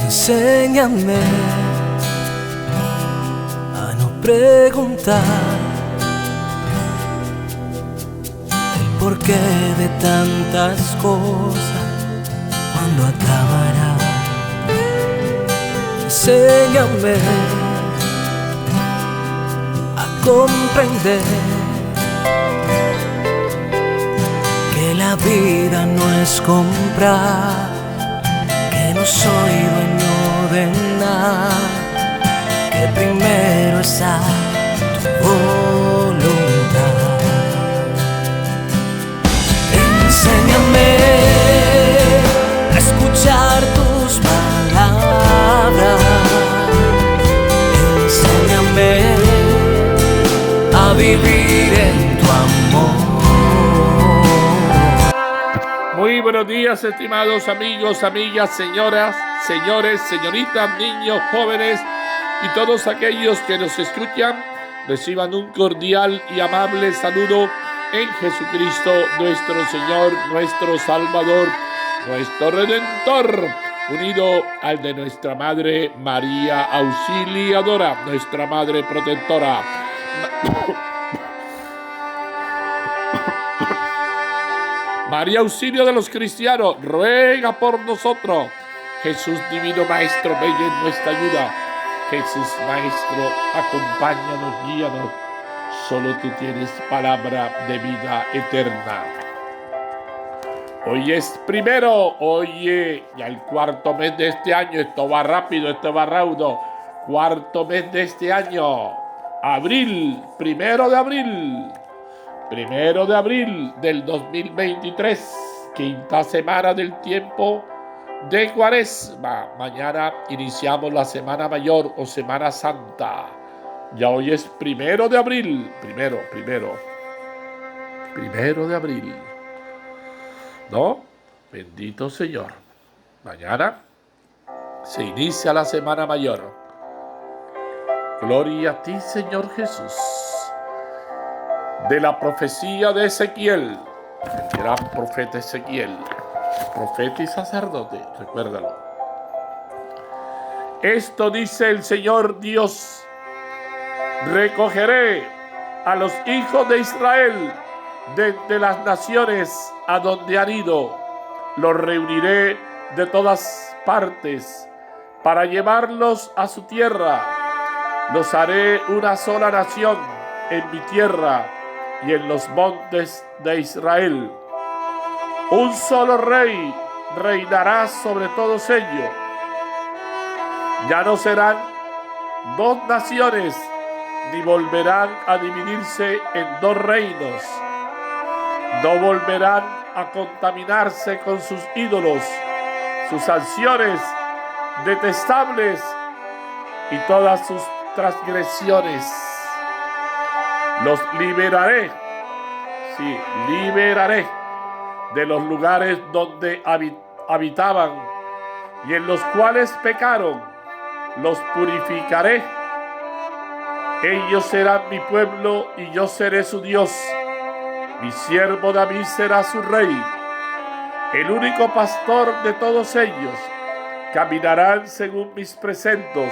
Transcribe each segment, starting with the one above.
Enséñame a no preguntar el porqué de tantas cosas, cuándo acabará. Enséñame a comprender que la vida no es comprar, que no soy dueño de nada, que primero está tu voluntad. Enséñame a escuchar tus palabras, enséñame a vivir en tu amor. Muy buenos días, estimados amigos, amigas, señoras, señores, señoritas, niños, jóvenes y todos aquellos que nos escuchan. Reciban un cordial y amable saludo en Jesucristo, nuestro Señor, nuestro Salvador, nuestro Redentor, unido al de nuestra Madre María Auxiliadora, nuestra Madre Protectora. María, auxilio de los cristianos, ruega por nosotros. Jesús, divino Maestro, ven en nuestra ayuda. Jesús, Maestro, acompáñanos, guíanos. Solo tú tienes palabra de vida eterna. Hoy es primero, oye, ya el cuarto mes de este año. Esto va rápido, esto va raudo. Cuarto mes de este año. Abril, 1 de abril del 2023, quinta semana del tiempo de Cuaresma. Mañana iniciamos la Semana Mayor o Semana Santa. Ya hoy es 1 de abril. Primero de abril. ¿No? Bendito Señor. Mañana se inicia la Semana Mayor. Gloria a ti, Señor Jesús. De la profecía de Ezequiel, el gran profeta Ezequiel, profeta y sacerdote, recuérdalo. Esto dice el Señor Dios: recogeré a los hijos de Israel de las naciones a donde han ido, los reuniré de todas partes para llevarlos a su tierra. Los haré una sola nación en mi tierra y en los montes de Israel. Un solo rey reinará sobre todos ellos. Ya no serán dos naciones, ni volverán a dividirse en dos reinos. No volverán a contaminarse con sus ídolos, sus acciones detestables y todas sus transgresiones. Los liberaré, sí, liberaré de los lugares donde habitaban y en los cuales pecaron. Los purificaré. Ellos serán mi pueblo y yo seré su Dios. Mi siervo David será su rey. El único pastor de todos ellos. Caminarán según mis preceptos.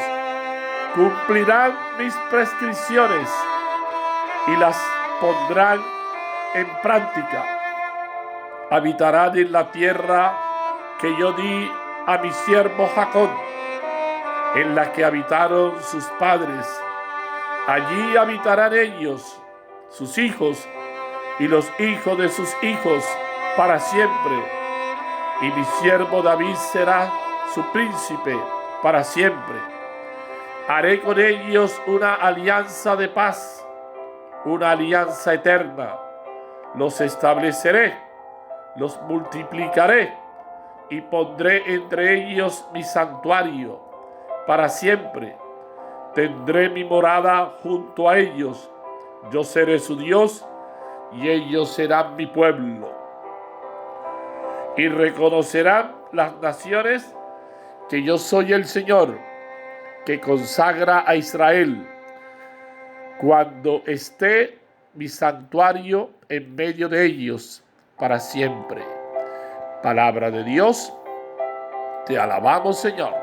Cumplirán mis prescripciones y las pondrán en práctica. Habitarán en la tierra que yo di a mi siervo Jacob, en la que habitaron sus padres. Allí habitarán ellos, sus hijos y los hijos de sus hijos para siempre. Y mi siervo David será su príncipe para siempre. Haré con ellos una alianza de paz, una alianza eterna. Los estableceré, los multiplicaré y pondré entre ellos mi santuario para siempre. Tendré mi morada junto a ellos. Yo seré su Dios y ellos serán mi pueblo. Y reconocerán las naciones que yo soy el Señor, que consagra a Israel, cuando esté mi santuario en medio de ellos para siempre. Palabra de Dios, te alabamos, Señor.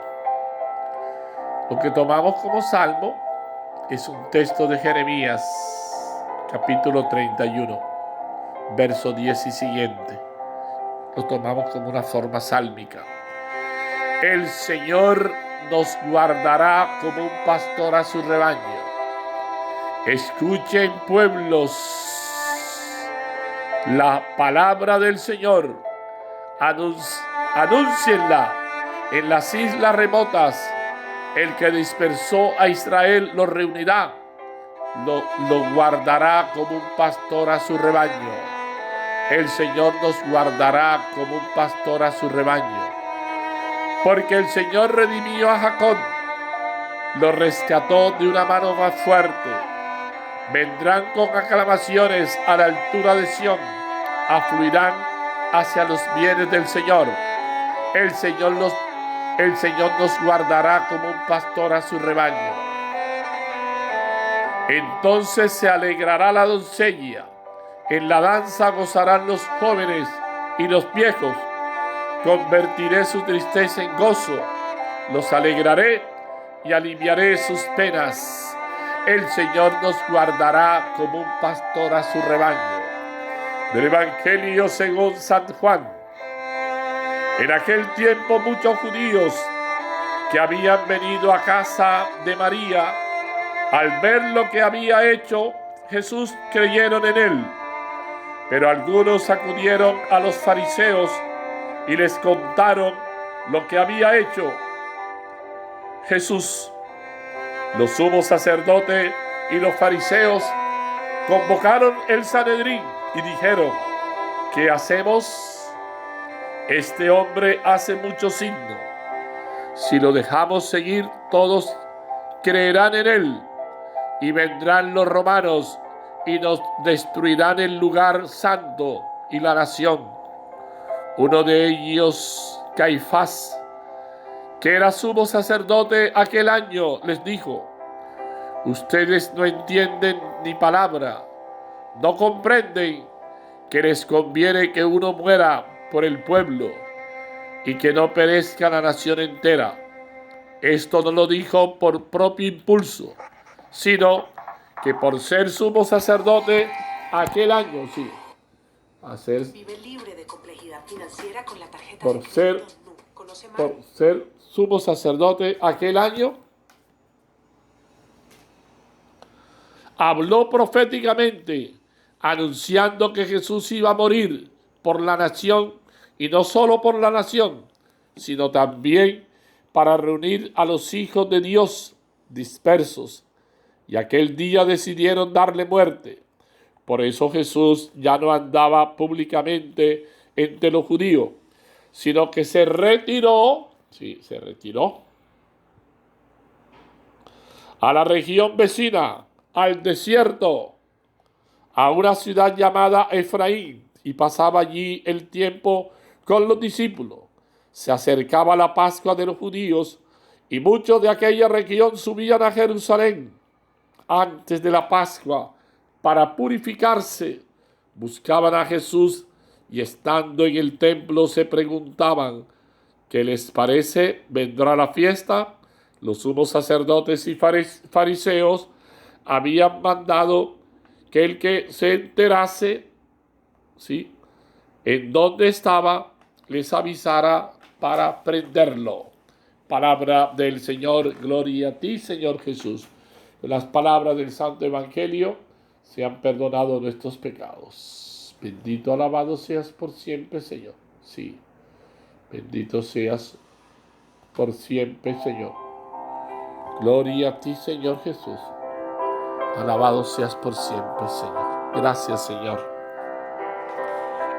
Lo que tomamos como salmo es un texto de Jeremías, capítulo 31, verso 10 y siguiente. Lo tomamos como una forma sálmica. El Señor nos guardará como un pastor a su rebaño. Escuchen, pueblos, la palabra del Señor. Anúncienla en las islas remotas. El que dispersó a Israel lo reunirá. Lo guardará como un pastor a su rebaño. El Señor nos guardará como un pastor a su rebaño. Porque el Señor redimió a Jacob, lo rescató de una mano más fuerte. Vendrán con aclamaciones a la altura de Sión, afluirán hacia los bienes del Señor. El Señor nos guardará como un pastor a su rebaño. Entonces se alegrará la doncella, en la danza gozarán los jóvenes y los viejos. Convertiré su tristeza en gozo, los alegraré y aliviaré sus penas. El Señor nos guardará como un pastor a su rebaño. Del Evangelio según San Juan. En aquel tiempo muchos judíos que habían venido a casa de María, al ver lo que había hecho Jesús, creyeron en él. Pero algunos acudieron a los fariseos y les contaron lo que había hecho Jesús. Los sumos sacerdotes y los fariseos convocaron el Sanedrín y dijeron: ¿qué hacemos? Este hombre hace muchos signos. Si lo dejamos seguir, todos creerán en él. Y vendrán los romanos y nos destruirán el lugar santo y la nación. Uno de ellos, Caifás, que era sumo sacerdote aquel año, les dijo: ustedes no entienden ni palabra, no comprenden que les conviene que uno muera por el pueblo y que no perezca la nación entera. Esto no lo dijo por propio impulso, sino que por ser sumo sacerdote aquel año, sí, Vive libre de complejidad financiera con la tarjeta por ser sumo sacerdote aquel año, habló proféticamente, anunciando que Jesús iba a morir por la nación, y no solo por la nación, sino también para reunir a los hijos de Dios dispersos. Y aquel día decidieron darle muerte. Por eso Jesús ya no andaba públicamente entre los judíos, sino que se retiró a la región vecina, al desierto, a una ciudad llamada Efraín, y pasaba allí el tiempo con los discípulos. Se acercaba la Pascua de los judíos, y muchos de aquella región subían a Jerusalén antes de la Pascua para purificarse. Buscaban a Jesús y estando en el templo se preguntaban: ¿qué les parece? ¿Vendrá la fiesta? Los sumos sacerdotes y fariseos habían mandado que el que se enterase, ¿sí?, en dónde estaba, les avisara para prenderlo. Palabra del Señor. Gloria a ti, Señor Jesús. En las palabras del Santo Evangelio sean perdonados nuestros pecados. Bendito, alabado seas por siempre, Señor. Sí, bendito seas por siempre, Señor. Gloria a ti, Señor Jesús. Alabado seas por siempre, Señor. Gracias, Señor.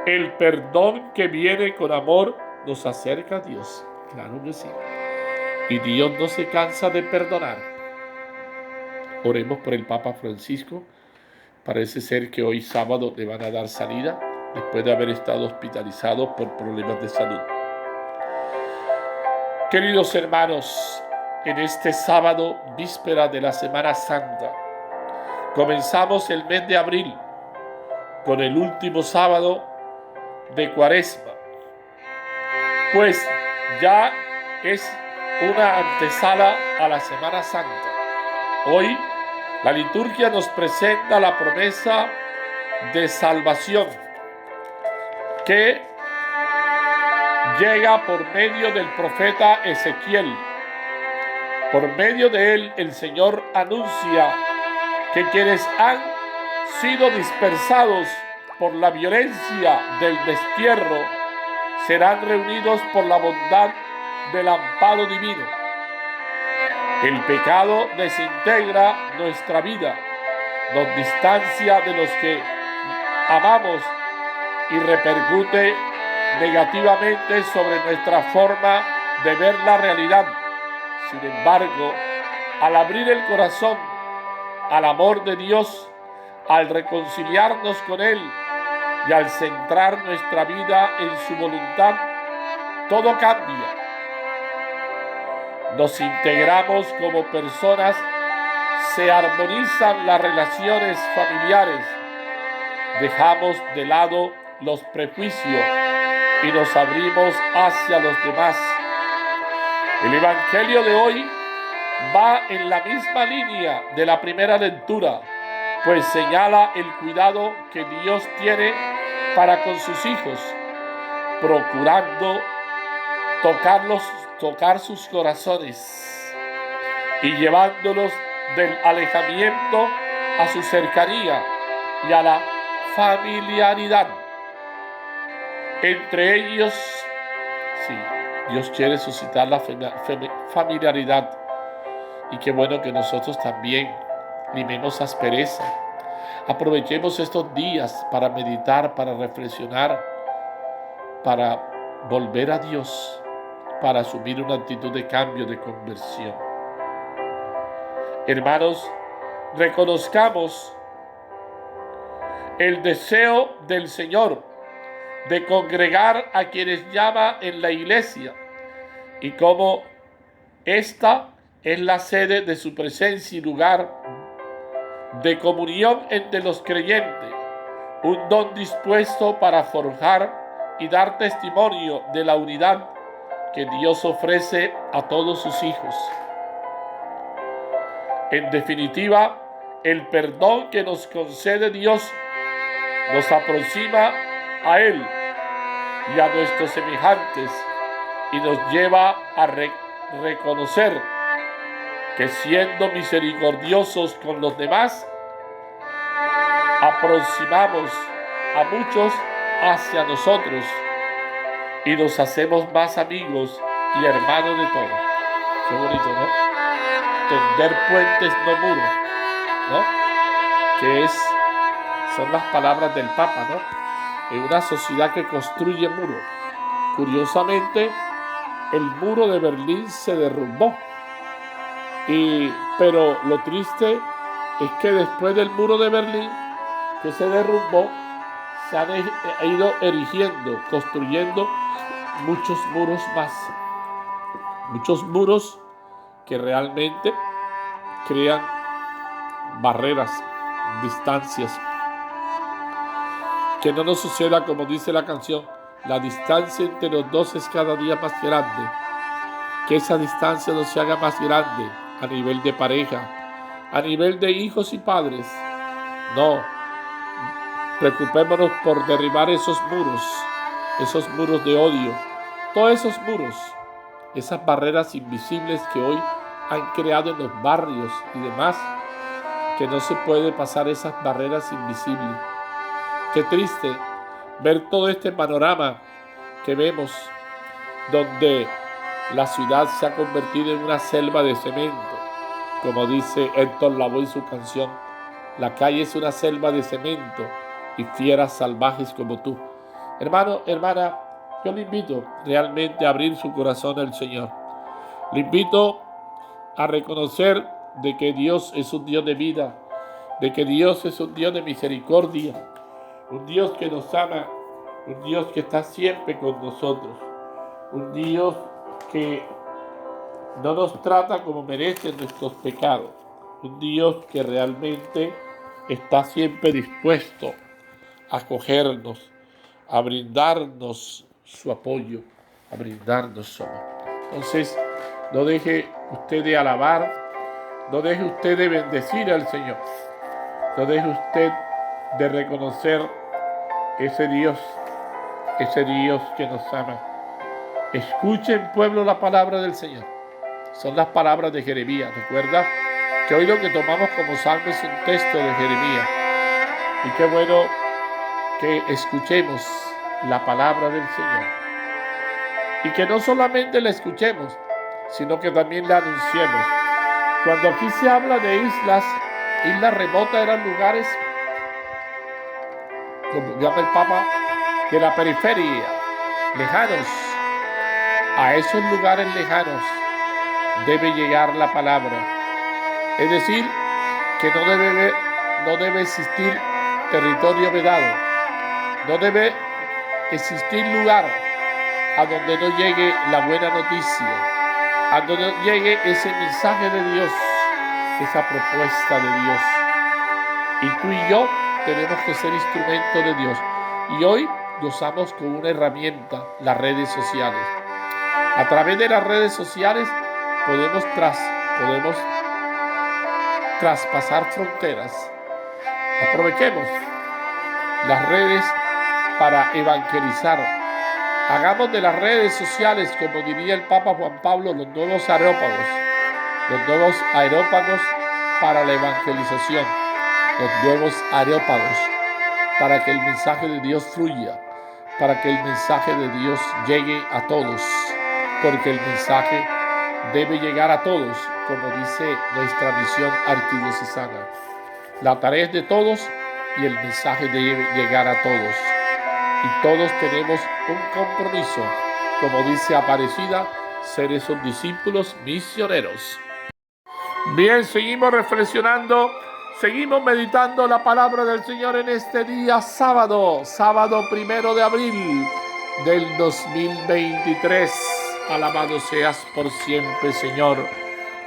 El perdón que viene con amor nos acerca a Dios. Claro que sí. Y Dios no se cansa de perdonar. Oremos por el Papa Francisco. Parece ser que hoy sábado le van a dar salida después de haber estado hospitalizado por problemas de salud. Queridos hermanos, en este sábado, víspera de la Semana Santa, comenzamos el mes de abril con el último sábado de Cuaresma, pues ya es una antesala a la Semana Santa. Hoy la liturgia nos presenta la promesa de salvación que llega por medio del profeta Ezequiel. Por medio de él, el Señor anuncia que quienes han sido dispersados por la violencia del destierro serán reunidos por la bondad del amparo divino. El pecado desintegra nuestra vida, nos distancia de los que amamos y repercute negativamente sobre nuestra forma de ver la realidad. Sin embargo, al abrir el corazón al amor de Dios, al reconciliarnos con Él y al centrar nuestra vida en su voluntad, todo cambia. Nos integramos como personas, se armonizan las relaciones familiares, dejamos de lado los prejuicios y nos abrimos hacia los demás. El Evangelio de hoy va en la misma línea de la primera lectura, pues señala el cuidado que Dios tiene para con sus hijos, procurando tocar sus corazones y llevándolos del alejamiento a su cercanía y a la familiaridad. Entre ellos, sí, Dios quiere suscitar la familiaridad, y qué bueno que nosotros también limemos aspereza. Aprovechemos estos días para meditar, para reflexionar, para volver a Dios, para asumir una actitud de cambio, de conversión. Hermanos, reconozcamos el deseo del Señor de congregar a quienes llama en la iglesia, y como esta es la sede de su presencia y lugar de comunión entre los creyentes, un don dispuesto para forjar y dar testimonio de la unidad que Dios ofrece a todos sus hijos. En definitiva, el perdón que nos concede Dios nos aproxima a Él y a nuestros semejantes y nos lleva a reconocer que siendo misericordiosos con los demás, aproximamos a muchos hacia nosotros y nos hacemos más amigos y hermanos de todos. Qué bonito, ¿no? Tender puentes, no muros, ¿no? Que son las palabras del Papa, ¿no? En una sociedad que construye muros. Curiosamente, el muro de Berlín se derrumbó. Pero lo triste es que después del muro de Berlín, que se derrumbó, se han ido erigiendo, construyendo muchos muros más. Muchos muros que realmente crean barreras, distancias. Que no nos suceda como dice la canción, la distancia entre los dos es cada día más grande. Que esa distancia no se haga más grande a nivel de pareja, a nivel de hijos y padres. No, preocupémonos por derribar esos muros de odio, todos esos muros, esas barreras invisibles que hoy han creado en los barrios y demás, que no se puede pasar esas barreras invisibles. Qué triste ver todo este panorama que vemos, donde la ciudad se ha convertido en una selva de cemento. Como dice Héctor Lavoe en su canción, la calle es una selva de cemento y fieras salvajes como tú. Hermano, hermana, yo le invito realmente a abrir su corazón al Señor. Le invito a reconocer de que Dios es un Dios de vida, de que Dios es un Dios de misericordia, un Dios que nos ama, un Dios que está siempre con nosotros, un Dios que no nos trata como merecen nuestros pecados, un Dios que realmente está siempre dispuesto a acogernos, a brindarnos su apoyo, a brindarnos su amor. Entonces, No deje usted de alabar. No deje usted de bendecir al Señor. No deje usted de reconocer ese Dios que nos ama. Escuchen, pueblo, la palabra del Señor. Son las palabras de Jeremías. Recuerda que hoy lo que tomamos como salmo es un texto de Jeremías. Y qué bueno que escuchemos la palabra del Señor. Y que no solamente la escuchemos, sino que también la anunciemos. Cuando aquí se habla de islas remotas eran lugares, como llama el Papa, de la periferia, lejanos. A esos lugares lejanos debe llegar la palabra. Es decir, que no debe existir territorio vedado. No debe existir lugar a donde no llegue la buena noticia, a donde no llegue ese mensaje de Dios, esa propuesta de Dios. Y tú y yo tenemos que ser instrumentos de Dios. Y hoy gozamos con una herramienta, las redes sociales. A través de las redes sociales podemos traspasar fronteras. Aprovechemos las redes para evangelizar. Hagamos de las redes sociales, como diría el Papa Juan Pablo, los nuevos aerópagos para la evangelización, los nuevos aerópagos para que el mensaje de Dios fluya, para que el mensaje de Dios llegue a todos, porque el mensaje debe llegar a todos, como dice nuestra misión arquidiocesana. La tarea es de todos y el mensaje debe llegar a todos. Y todos tenemos un compromiso, como dice Aparecida, ser esos discípulos misioneros. Bien, seguimos reflexionando, seguimos meditando la palabra del Señor en este día sábado 1 de abril del 2023. Alabado seas por siempre, Señor.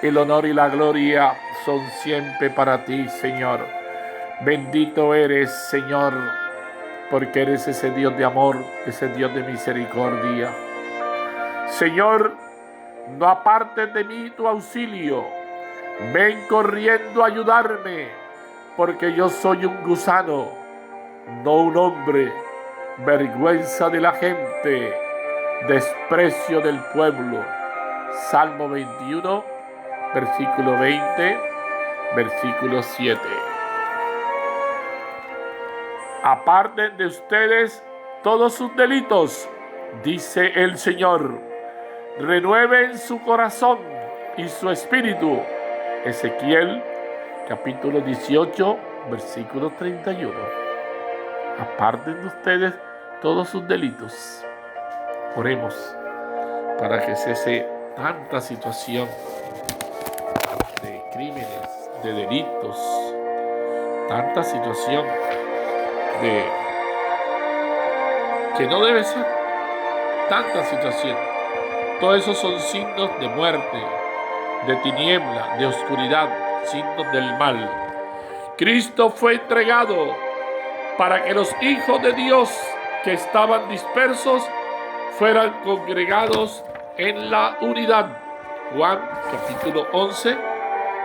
El honor y la gloria son siempre para ti, Señor. Bendito eres, Señor, porque eres ese Dios de amor, ese Dios de misericordia. Señor, no apartes de mí tu auxilio. Ven corriendo a ayudarme, porque yo soy un gusano, no un hombre, vergüenza de la gente, desprecio del pueblo. Salmo 21, versículo 20, versículo 7. Aparten de ustedes todos sus delitos, dice el Señor. Renueven su corazón y su espíritu. Ezequiel, capítulo 18, versículo 31. Aparten de ustedes todos sus delitos. Oremos para que cese tanta situación de crímenes, de delitos, tanta situación que no debe ser, tanta situación. Todos esos son signos de muerte, de tiniebla, de oscuridad, signos del mal. Cristo fue entregado para que los hijos de Dios que estaban dispersos fueran congregados en la unidad. Juan capítulo 11,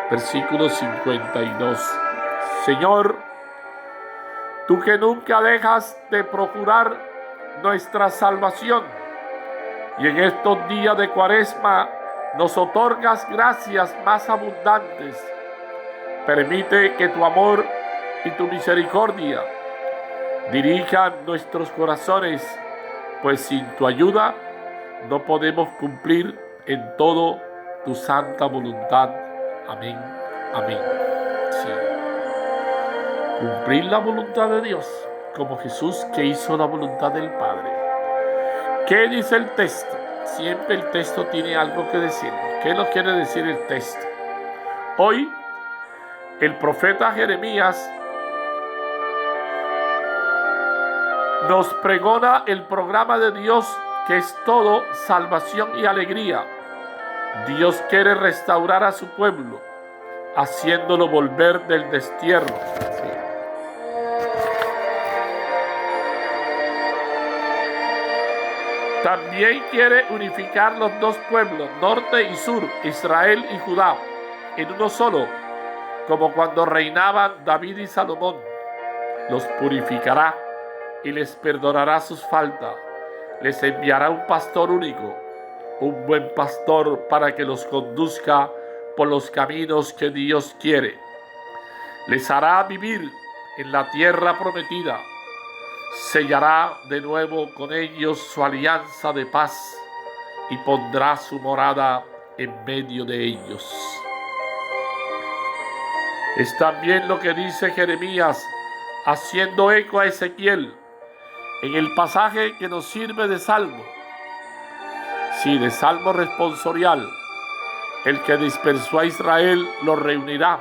versículo 52. Señor, tú que nunca dejas de procurar nuestra salvación y en estos días de Cuaresma nos otorgas gracias más abundantes. Permite que tu amor y tu misericordia dirijan nuestros corazones, pues sin tu ayuda no podemos cumplir en todo tu santa voluntad. Amén, amén. Sí. Cumplir la voluntad de Dios, como Jesús que hizo la voluntad del Padre. ¿Qué dice el texto? Siempre el texto tiene algo que decir. ¿Qué nos quiere decir el texto? Hoy, el profeta Jeremías nos pregona el programa de Dios, que es todo salvación y alegría. Dios quiere restaurar a su pueblo, haciéndolo volver del destierro. También quiere unificar los dos pueblos, norte y sur, Israel y Judá, en uno solo, como cuando reinaban David y Salomón. Los purificará y les perdonará sus faltas. Les enviará un pastor único, un buen pastor para que los conduzca por los caminos que Dios quiere. Les hará vivir en la tierra prometida. Sellará de nuevo con ellos su alianza de paz y pondrá su morada en medio de ellos. Es también lo que dice Jeremías, haciendo eco a Ezequiel, en el pasaje que nos sirve de salmo. Sí, de salmo responsorial. El que dispersó a Israel lo reunirá,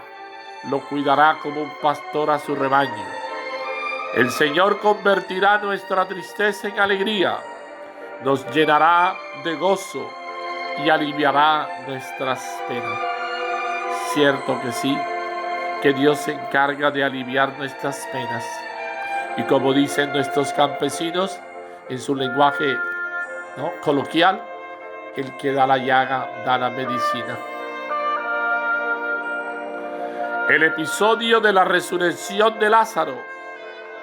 lo cuidará como un pastor a su rebaño. El Señor convertirá nuestra tristeza en alegría, nos llenará de gozo y aliviará nuestras penas. Cierto que sí, que Dios se encarga de aliviar nuestras penas. Y como dicen nuestros campesinos en su lenguaje, ¿no?, coloquial, el que da la llaga da la medicina. El episodio de la resurrección de Lázaro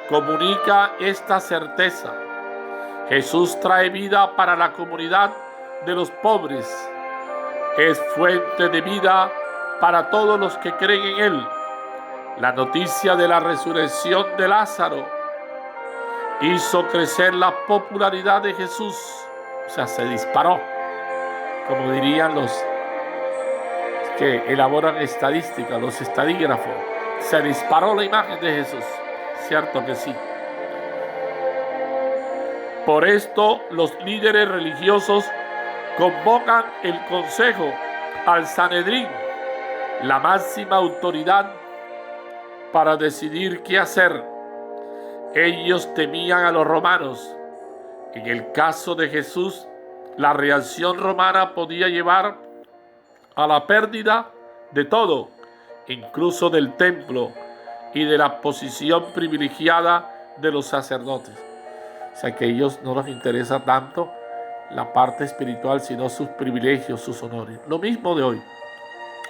comunica esta certeza. Jesús trae vida para la comunidad de los pobres. Es fuente de vida para todos los que creen en Él. La noticia de la resurrección de Lázaro hizo crecer la popularidad de Jesús. O sea, se disparó, como dirían los que elaboran estadística, los estadígrafos. Se disparó la imagen de Jesús. Cierto que sí. Por esto, los líderes religiosos convocan el consejo al Sanedrín, la máxima autoridad, para decidir qué hacer. Ellos temían a los romanos. En el caso de Jesús, la reacción romana podía llevar a la pérdida de todo, incluso del templo y de la posición privilegiada de los sacerdotes. O sea que a ellos no les interesa tanto la parte espiritual, sino sus privilegios, sus honores. Lo mismo de hoy.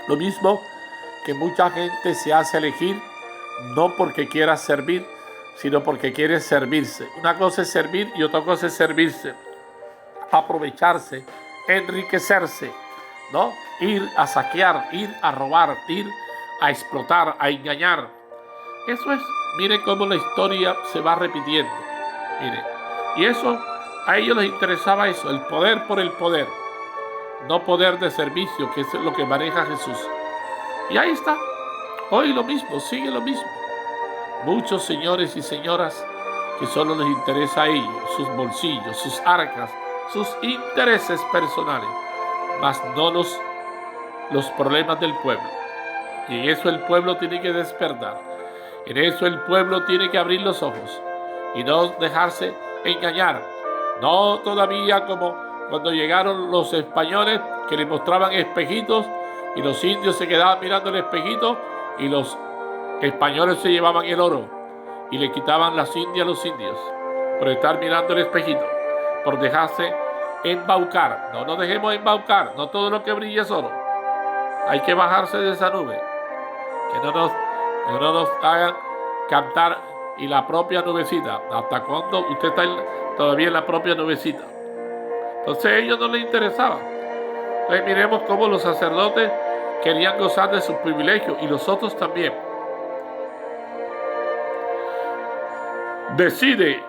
Lo mismo que mucha gente se hace elegir no porque quiera servir, sino porque quiere servirse. Una cosa es servir y otra cosa es servirse. Aprovecharse, enriquecerse, ¿no? Ir a saquear, ir a robar, ir a explotar, a engañar. Eso es, mire cómo la historia se va repitiendo. Mire, y eso, a ellos les interesaba eso, el poder por el poder, no poder de servicio, que es lo que maneja Jesús. Y ahí está, hoy lo mismo, sigue lo mismo. Muchos señores y señoras que solo les interesa a ellos, sus bolsillos, sus arcas, sus intereses personales, mas no los problemas del pueblo. Y en eso el pueblo tiene que despertar. En eso el pueblo tiene que abrir los ojos y no dejarse engañar. No todavía como cuando llegaron los españoles, que les mostraban espejitos y los indios se quedaban mirando el espejito y los españoles se llevaban el oro y le quitaban las indias a los indios por estar mirando el espejito, por dejarse embaucar. No nos dejemos embaucar, no todo lo que brilla es oro. Hay que bajarse de esa nube, que no nos hagan cantar y la propia nubecita. ¿Hasta cuándo usted está todavía en la propia nubecita? Entonces a ellos no les interesaba. Entonces miremos cómo los sacerdotes querían gozar de sus privilegios y los otros también. Decide.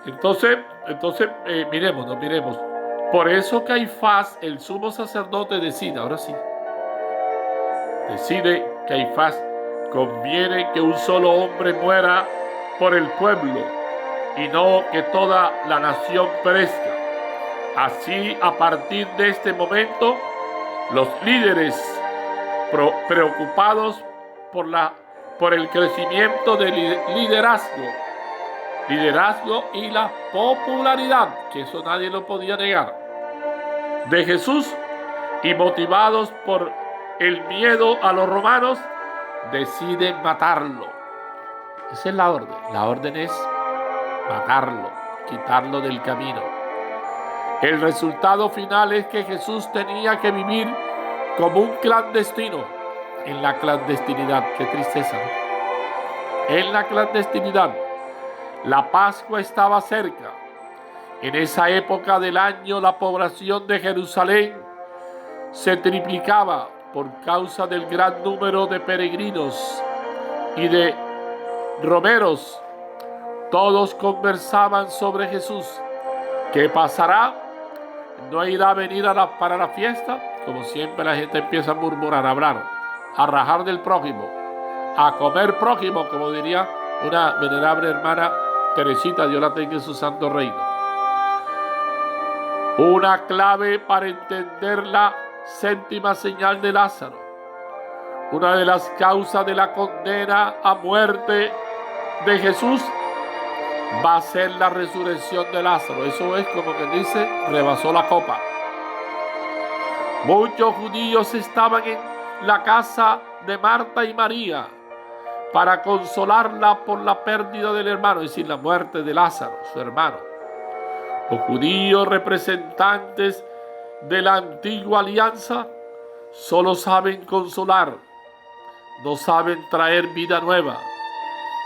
Entonces miremos. Por eso Caifás, el sumo sacerdote, decide, ahora sí. Decide Caifás, conviene que un solo hombre muera por el pueblo y no que toda la nación perezca. Así, a partir de este momento, los líderes preocupados por el crecimiento del liderazgo y la popularidad, que eso nadie lo podía negar, de Jesús, y motivados por el miedo a los romanos, deciden matarlo. Esa es la orden. La orden es matarlo, quitarlo del camino. El resultado final es que Jesús tenía que vivir como un clandestino en la clandestinidad. Qué tristeza, ¿no? En la clandestinidad. La Pascua estaba cerca. En esa época del año la población de Jerusalén se triplicaba por causa del gran número de peregrinos y de romeros. Todos conversaban sobre Jesús. ¿Qué pasará? ¿No irá a venir para la fiesta? Como siempre la gente empieza a murmurar, a hablar, a rajar del prójimo, a comer prójimo, como diría una venerable hermana Teresita, Dios la tenga en su santo reino. Una clave para entender la séptima señal de Lázaro. Una de las causas de la condena a muerte de Jesús va a ser la resurrección de Lázaro. Eso es como que dice, rebasó la copa. Muchos judíos estaban en la casa de Marta y María para consolarla por la pérdida del hermano, es decir, la muerte de Lázaro, su hermano. Los judíos representantes de la antigua alianza solo saben consolar, no saben traer vida nueva.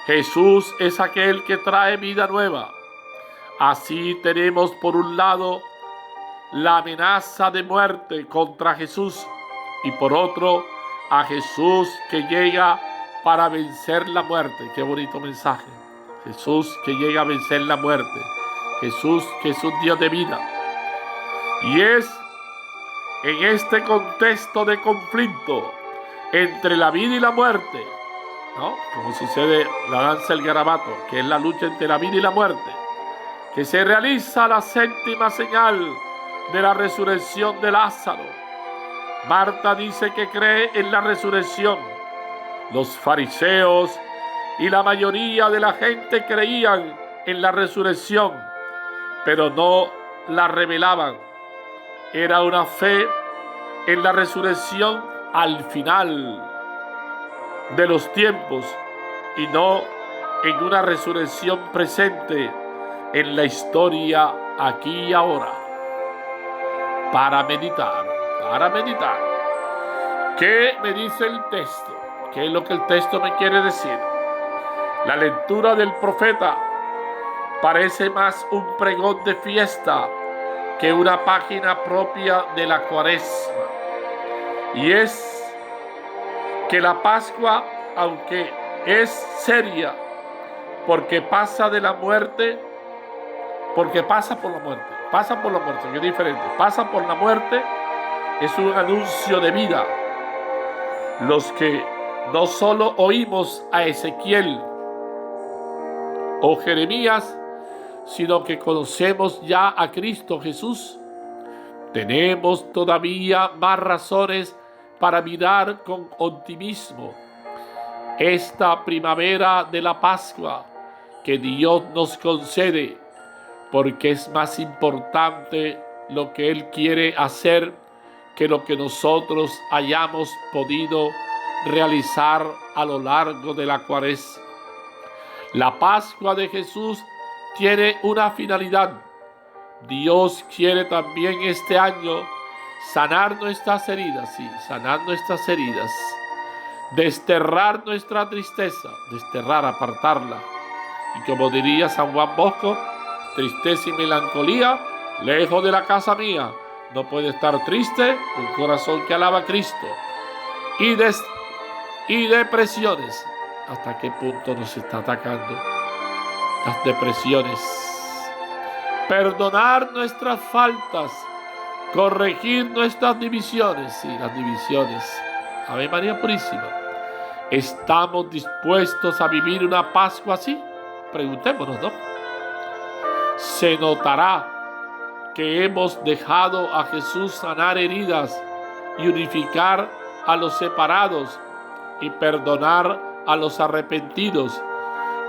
Jesús es aquel que trae vida nueva. Así tenemos por un lado la amenaza de muerte contra Jesús y por otro a Jesús que llega para vencer la muerte. Qué bonito mensaje. Jesús que llega a vencer la muerte. Jesús que es un Dios de vida. Y es en este contexto de conflicto entre la vida y la muerte, ¿no? Como sucede la danza del garabato, que es la lucha entre la vida y la muerte, que se realiza la séptima señal de la resurrección de Lázaro. Marta dice que cree en la resurrección. Los fariseos y la mayoría de la gente creían en la resurrección, pero no la revelaban. Era una fe en la resurrección al final de los tiempos y no en una resurrección presente en la historia aquí y ahora. Para meditar. ¿Qué me dice el texto? ¿Qué es lo que el texto me quiere decir? La lectura del profeta parece más un pregón de fiesta que una página propia de la Cuaresma. Y es que la Pascua, aunque es seria, porque pasa de la muerte, porque pasa por la muerte, que es diferente, pasa por la muerte, es un anuncio de vida. Los que no solo oímos a Ezequiel o Jeremías, sino que conocemos ya a Cristo Jesús, tenemos todavía más razones para mirar con optimismo esta primavera de la Pascua que Dios nos concede, porque es más importante lo que Él quiere hacer que lo que nosotros hayamos podido realizar a lo largo de la Cuaresma. La Pascua de Jesús tiene una finalidad. Dios quiere también este año sanar nuestras heridas, sanar nuestras heridas, desterrar nuestra tristeza, apartarla. Y como diría San Juan Bosco, tristeza y melancolía, lejos de la casa mía. No puede estar triste un corazón que alaba a Cristo. Y depresiones. ¿Hasta qué punto nos está atacando las depresiones? Perdonar nuestras faltas, corregir nuestras divisiones. Las divisiones. Ave María Purísima. ¿Estamos dispuestos a vivir una Pascua así? Preguntémonos, ¿no? Se notará que hemos dejado a Jesús sanar heridas y unificar a los separados y perdonar a los arrepentidos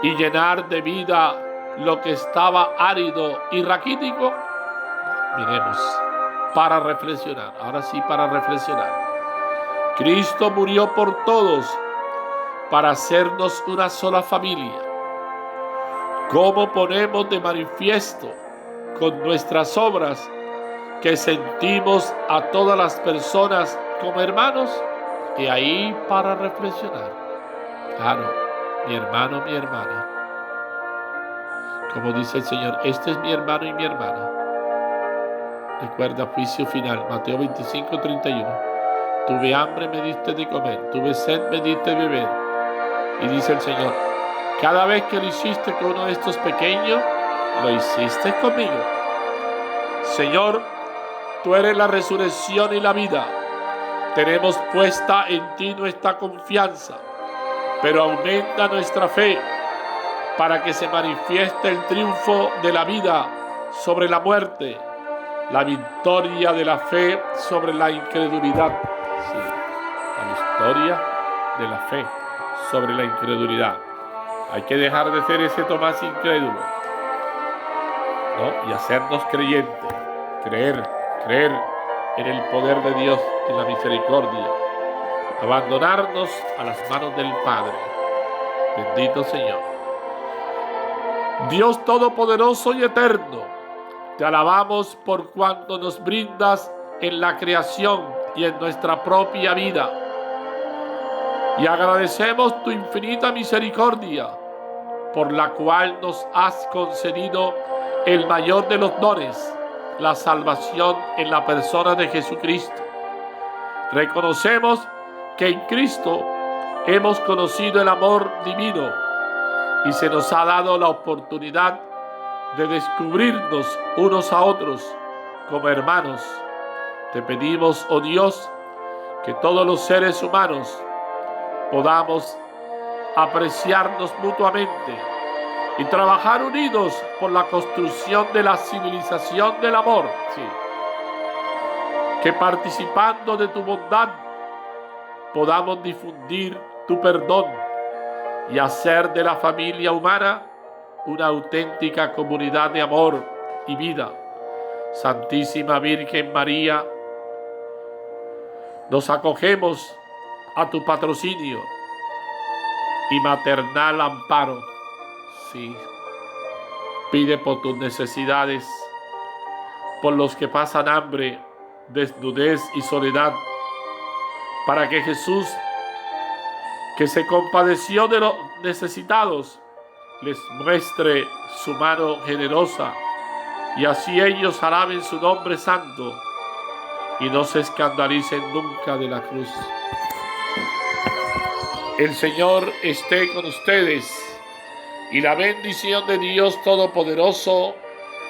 y llenar de vida lo que estaba árido y raquítico. Miremos, para reflexionar, ahora sí para reflexionar. Cristo murió por todos para hacernos una sola familia. ¿Cómo ponemos de manifiesto con nuestras obras que sentimos a todas las personas como hermanos, y ahí para reflexionar. Claro, mi hermano, mi hermana. Como dice el Señor, este es mi hermano y mi hermana. Recuerda, juicio final, Mateo 25:31. Tuve hambre, me diste de comer. Tuve sed, me diste de beber. Y dice el Señor, cada vez que lo hiciste con uno de estos pequeños, lo hiciste conmigo. Señor, tú eres la resurrección y la vida. Tenemos puesta en ti nuestra confianza, pero aumenta nuestra fe para que se manifieste el triunfo de la vida sobre la muerte, la victoria de la fe sobre la incredulidad. Sí, la victoria de la fe sobre la incredulidad. Hay que dejar de ser ese Tomás incrédulo, ¿no? Y hacernos creyentes, creer en el poder de Dios, en la misericordia, abandonarnos a las manos del Padre. Bendito Señor. Dios Todopoderoso y Eterno, te alabamos por cuanto nos brindas en la creación y en nuestra propia vida. Y agradecemos tu infinita misericordia, por la cual nos has concedido el mayor de los dones, la salvación en la persona de Jesucristo. Reconocemos que en Cristo hemos conocido el amor divino y se nos ha dado la oportunidad de descubrirnos unos a otros como hermanos. Te pedimos, oh Dios, que todos los seres humanos podamos apreciarnos mutuamente y trabajar unidos por la construcción de la civilización del amor. Sí. Que participando de tu bondad podamos difundir tu perdón y hacer de la familia humana una auténtica comunidad de amor y vida. Santísima Virgen María, nos acogemos a tu patrocinio y maternal amparo. Sí, pide por tus necesidades, por los que pasan hambre, desnudez y soledad, para que Jesús, que se compadeció de los necesitados, les muestre su mano generosa, y así ellos alaben su nombre santo y no se escandalicen nunca de la cruz. El Señor esté con ustedes, y la bendición de Dios Todopoderoso,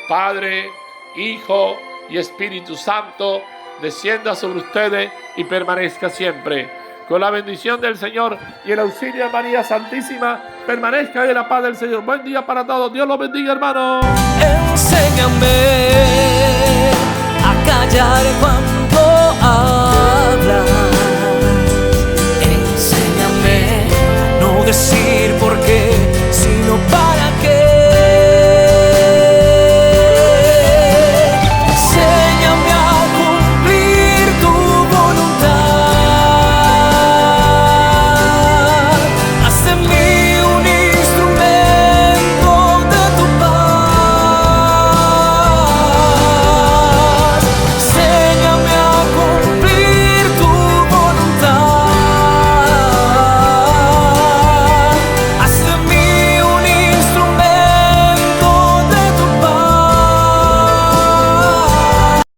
Padre, Hijo y Espíritu Santo, descienda sobre ustedes y permanezca siempre. Con la bendición del Señor y el auxilio de María Santísima, permanezca en la paz del Señor. Buen día para todos. Dios los bendiga, hermanos. Enséñame a callar cuando